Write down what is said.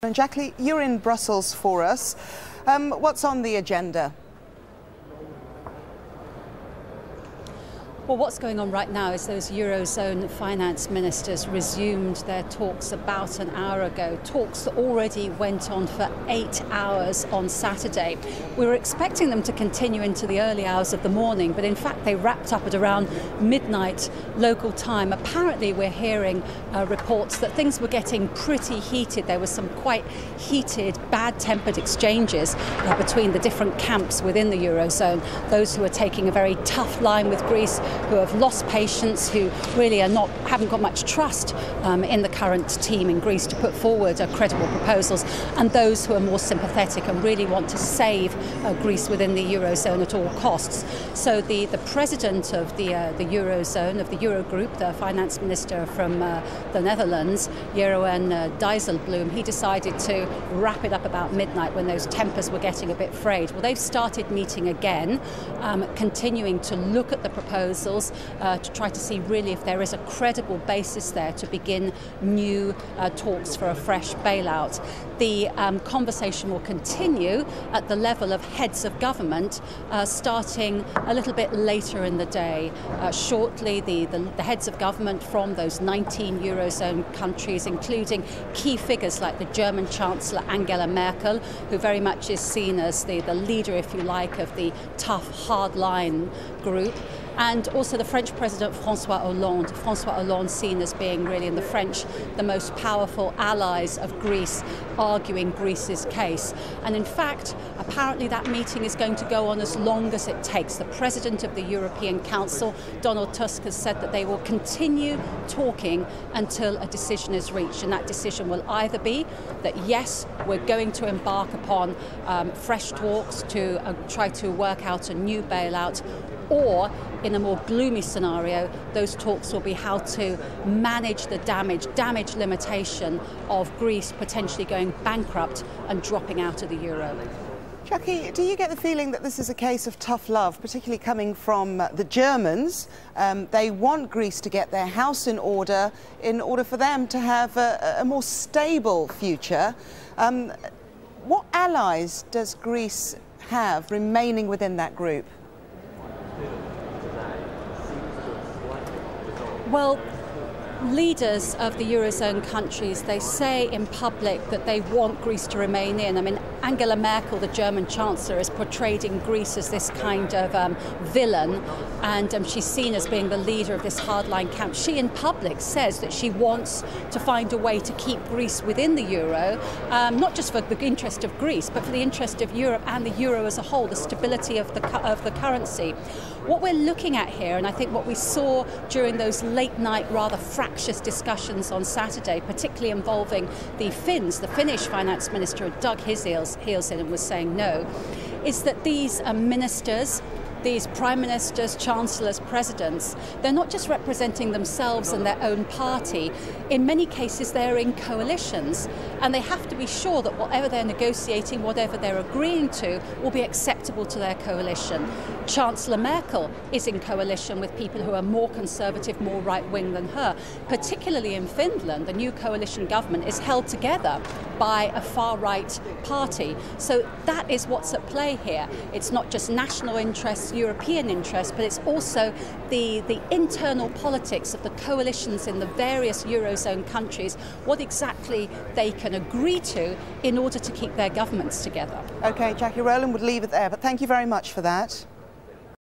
And Jackie, you're in Brussels for us. What's on the agenda? Well, what's going on right now is those Eurozone finance ministers resumed their talks about an hour ago. Talks that already went on for 8 hours on Saturday. We were expecting them to continue into the early hours of the morning, but in fact they wrapped up at around midnight local time. Apparently we're hearing reports that things were getting pretty heated. There were some quite heated, bad-tempered exchanges between the different camps within the Eurozone. Those who are taking a very tough line with Greece, who have lost patience, who really haven't got much trust in the current team in Greece to put forward credible proposals, and those who are more sympathetic and really want to save Greece within the Eurozone at all costs. So the president of the Eurozone, of the Eurogroup, the finance minister from the Netherlands, Jeroen Dijsselbloem, he decided to wrap it up about midnight when those tempers were getting a bit frayed. Well, they've started meeting again, continuing to look at the proposals, to try to see really if there is a credible basis there to begin new talks for a fresh bailout. The conversation will continue at the level of heads of government, starting a little bit later in the day. Shortly, the heads of government from those 19 Eurozone countries, including key figures like the German Chancellor Angela Merkel, who very much is seen as the leader, if you like, of the tough, hard-line group, and also the French President François Hollande. François Hollande seen as being really in the French the most powerful allies of Greece, arguing Greece's case. And in fact, apparently that meeting is going to go on as long as it takes. The President of the European Council, Donald Tusk, has said that they will continue talking until a decision is reached, and that decision will either be that yes, we're going to embark upon fresh talks to try to work out a new bailout, or in a more gloomy scenario, those talks will be how to manage the damage limitation of Greece potentially going bankrupt and dropping out of the euro. Jackie, do you get the feeling that this is a case of tough love, particularly coming from the Germans? They want Greece to get their house in order for them to have a more stable future. What allies does Greece have remaining within that group? Well, leaders of the Eurozone countries, they say in public that they want Greece to remain in. I mean, Angela Merkel, the German Chancellor, is portrayed in Greece as this kind of villain, and she's seen as being the leader of this hardline camp. She in public says that she wants to find a way to keep Greece within the euro, not just for the interest of Greece, but for the interest of Europe and the euro as a whole, the stability of the currency. What we're looking at here, and I think what we saw during those late night, rather fractious discussions on Saturday, particularly involving the Finns, the Finnish finance minister had dug his heels in and was saying no, is that these ministers, these prime ministers, chancellors, presidents, they're not just representing themselves and their own party. In many cases, they're in coalitions, and they have to be sure that whatever they're negotiating, whatever they're agreeing to, will be acceptable to their coalition. Chancellor Merkel is in coalition with people who are more conservative, more right-wing than her. Particularly in Finland, the new coalition government is held together by a far-right party. So that is what's at play here. It's not just national interests, European interests, but it's also the internal politics of the coalitions in the various Eurozone countries, what exactly they can agree to in order to keep their governments together. OK, Jackie Rowland would leave it there, but thank you very much for that.